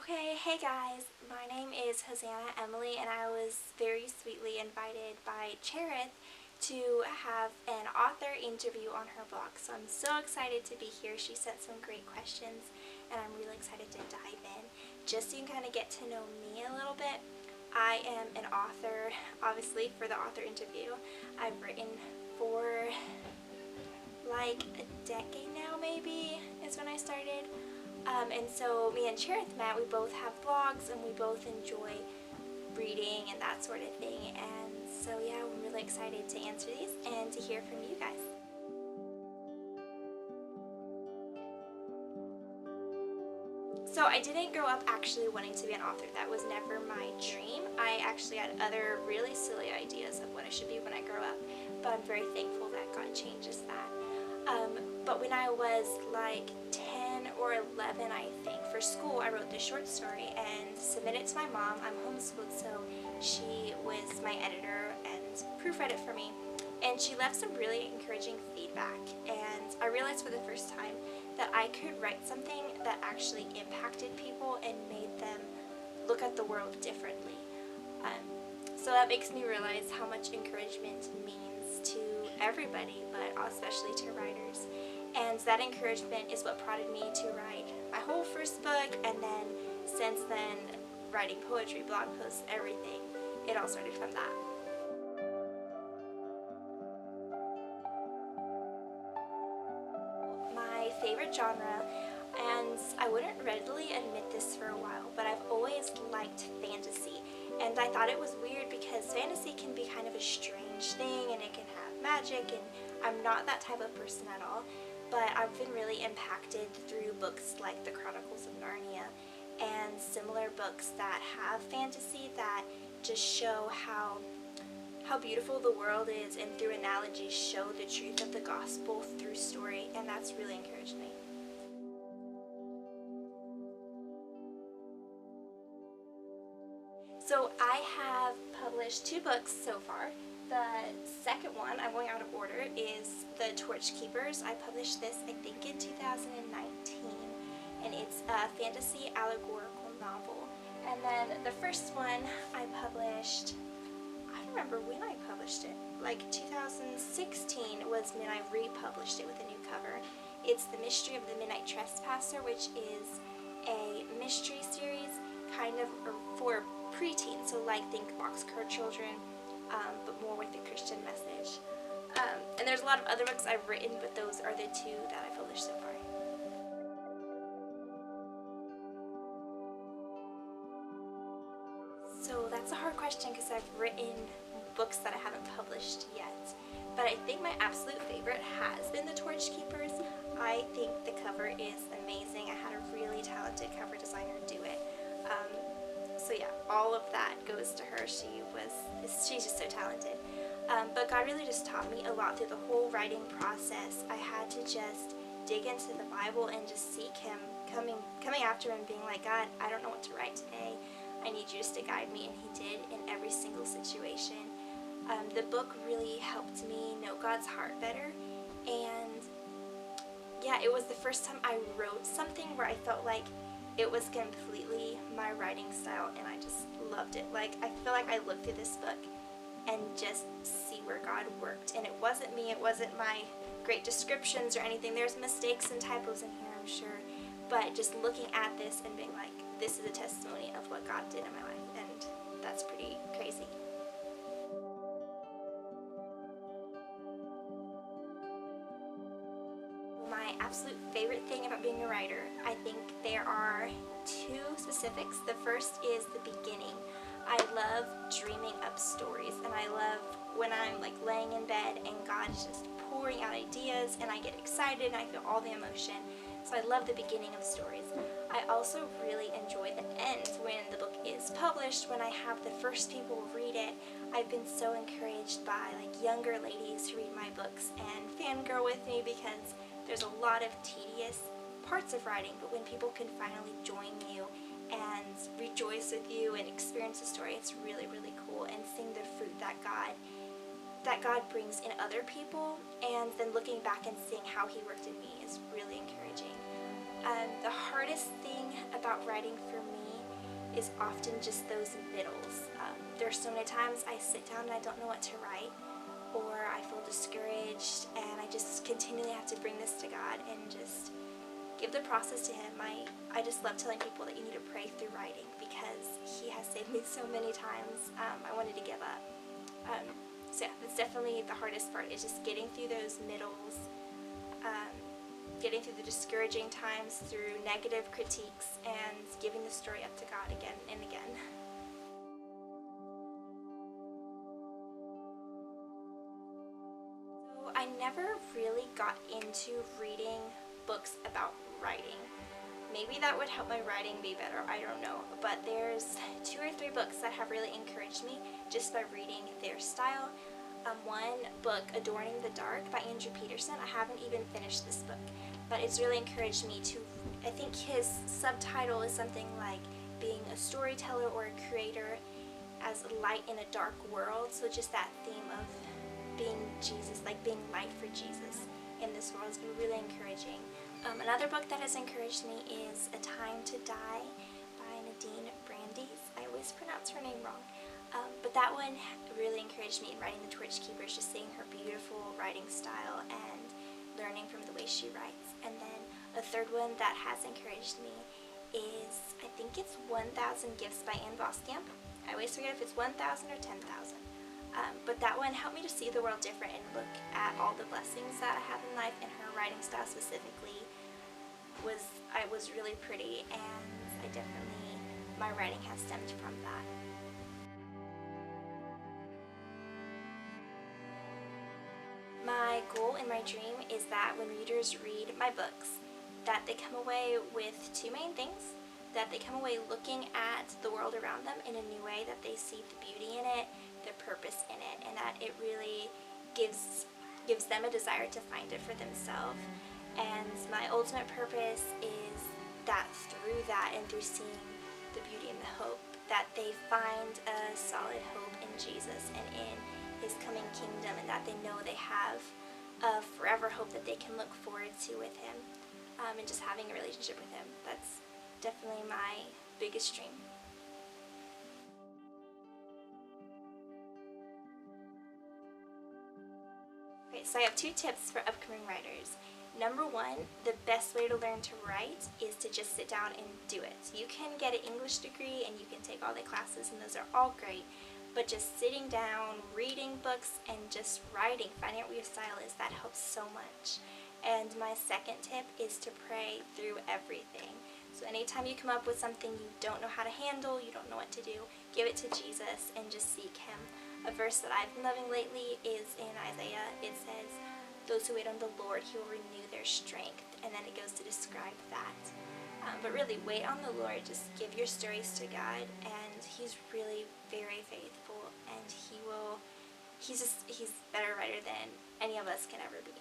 Okay, hey guys, my name is Hosanna Emily and I was very sweetly invited by Cherith to have an author interview on her blog. So I'm so excited to be here. She sent some great questions and I'm really excited to dive in. Just so you can kind of get to know me a little bit, I am an author, obviously for the author interview. I've written for like a decade now maybe is when I started. And so me and Cherith met, we both have blogs and we both enjoy reading and that sort of thing. And so yeah, I'm really excited to answer these and to hear from you guys. So I didn't grow up actually wanting to be an author. That was never my dream. I actually had other really silly ideas of what I should be when I grow up, but I'm very thankful that God changes that. But when I was like 10 or 11, I think, for school, I wrote this short story and submitted it to my mom. I'm homeschooled, so she was my editor and proofread it for me. And she left some really encouraging feedback. And I realized for the first time that I could write something that actually impacted people and made them look at the world differently. So that makes me realize how much encouragement means to everybody, but especially to writers. And that encouragement is what prompted me to write my whole first book, and then since then, writing poetry, blog posts, everything. It all started from that. My favorite genre, and I wouldn't readily admit this for a while, but I've always liked fantasy. And I thought it was weird because fantasy can be kind of a strange thing and it can have magic, and I'm not that type of person at all. But I've been really impacted through books like The Chronicles of Narnia and similar books that have fantasy that just show how beautiful the world is, and through analogies show the truth of the gospel through story, and that's really encouraged me. So I have published 2 books so far. The second one, I'm going out of order, is The Torch Keepers. I published this, I think, in 2019, and it's a fantasy allegorical novel. And then the first one I published, I don't remember when I published it, like 2016 was when I republished it with a new cover. It's The Mystery of the Midnight Trespasser, which is a mystery series kind of for preteens, so like think Boxcar Children, but more with the Christian message. And there's a lot of other books I've written, but those are the 2 that I've published so far. So that's a hard question because I've written books that I haven't published yet. But I think my absolute favorite has been The Torch Keepers. I think the cover is amazing. I had a really talented cover designer do it. So yeah, all of that goes to her. She's just so talented. But God really just taught me a lot through the whole writing process. I had to just dig into the Bible and just seek Him, coming after Him and being like, God, I don't know what to write today. I need you just to guide me, and He did in every single situation. The book really helped me know God's heart better, and yeah, it was the first time I wrote something where I felt like it was completely my writing style, and I just loved it. Like, I feel like I looked through this book and just see where God worked, and it wasn't me, it wasn't my great descriptions or anything. There's mistakes and typos in here, I'm sure, but just looking at this and being like, this is a testimony of what God did in my life, and that's pretty crazy. My absolute favorite thing about being a writer, I think there are 2 specifics. The first is the beginning. I love dreaming up stories, and I love when I'm like laying in bed and God is just pouring out ideas and I get excited and I feel all the emotion. So I love the beginning of stories. I also really enjoy the end when the book is published, when I have the first people read it. I've been so encouraged by like younger ladies who read my books and fangirl with me because there's a lot of tedious parts of writing, but when people can finally join you and rejoice with you and experience the story, it's really, really cool, and seeing the fruit that God brings in other people, and then looking back and seeing how He worked in me is really encouraging. The hardest thing about writing for me is often just those middles. There are so many times I sit down and I don't know what to write, or I feel discouraged, and I just continually have to bring this to God and just give the process to Him. I just love telling people that you need to pray through writing, because He has saved me so many times. I wanted to give up. So yeah, that's definitely the hardest part, is just getting through those middles, getting through the discouraging times, through negative critiques, and giving the story up to God again and again. So I never really got into reading books about writing. Maybe that would help my writing be better, I don't know. But there's 2 or 3 books that have really encouraged me just by reading their style. One book, Adorning the Dark by Andrew Peterson. I haven't even finished this book, but it's really encouraged me to, I think his subtitle is something like being a storyteller or a creator as a light in a dark world. So just that theme of being Jesus, like being light for Jesus in this world, has been really encouraging. Another book that has encouraged me is A Time to Die by Nadine Brandeis. I always pronounce her name wrong. But that one really encouraged me in writing The Torch Keepers, just seeing her beautiful writing style and learning from the way she writes. And then a third one that has encouraged me is, I think it's 1,000 Gifts by Anne Voskamp. I always forget if it's 1,000 or 10,000. But that one helped me to see the world different and look at all the blessings that I have in life, and her writing style specifically was really pretty, and my writing has stemmed from that. My goal and my dream is that when readers read my books, that they come away with 2 main things. That they come away looking at the world around them in a new way, that they see the beauty in it, the purpose in it, and that it really gives them a desire to find it for themselves. And my ultimate purpose is that through that, and through seeing the beauty and the hope, that they find a solid hope in Jesus and in His coming kingdom, and that they know they have a forever hope that they can look forward to with Him, and just having a relationship with Him. That's definitely my biggest dream. Okay, so I have 2 tips for upcoming writers. Number 1, the best way to learn to write is to just sit down and do it. You can get an English degree and you can take all the classes, and those are all great, but just sitting down, reading books, and just writing, finding out what your style is, that helps so much. And my second tip is to pray through everything. So anytime you come up with something you don't know how to handle, you don't know what to do, give it to Jesus and just seek Him. A verse that I've been loving lately is in Isaiah. It says, "Those who wait on the Lord, He will renew their strength." And then it goes to describe that. But really, wait on the Lord. Just give your stories to God, and He's really very faithful, and He's a better writer than any of us can ever be.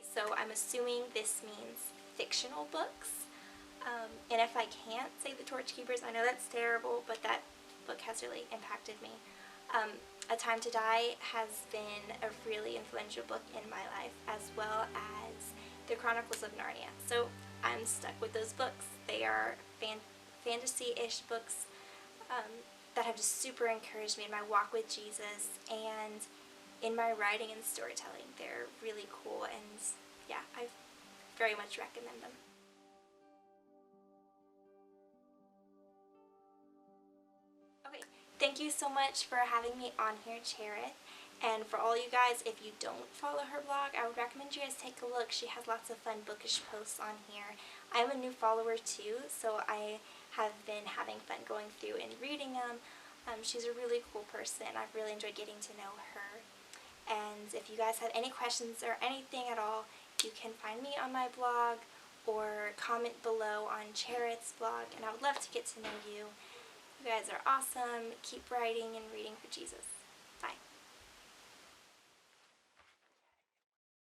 So I'm assuming this means fictional books. And if I can't say The Torch Keepers, I know that's terrible, but that book has really impacted me. A Time to Die has been a really influential book in my life, as well as The Chronicles of Narnia. So I'm stuck with those books. They are fantasy-ish books that have just super encouraged me in my walk with Jesus and in my writing and storytelling. They're really cool, and yeah, I very much recommend them. Okay, thank you so much for having me on here, Cherith. And for all you guys, if you don't follow her blog, I would recommend you guys take a look. She has lots of fun bookish posts on here. I'm a new follower too, so I have been having fun going through and reading them. She's a really cool person. I've really enjoyed getting to know her. And if you guys have any questions or anything at all, you can find me on my blog or comment below on Cherith's blog, and I would love to get to know you. You guys are awesome. Keep writing and reading for Jesus.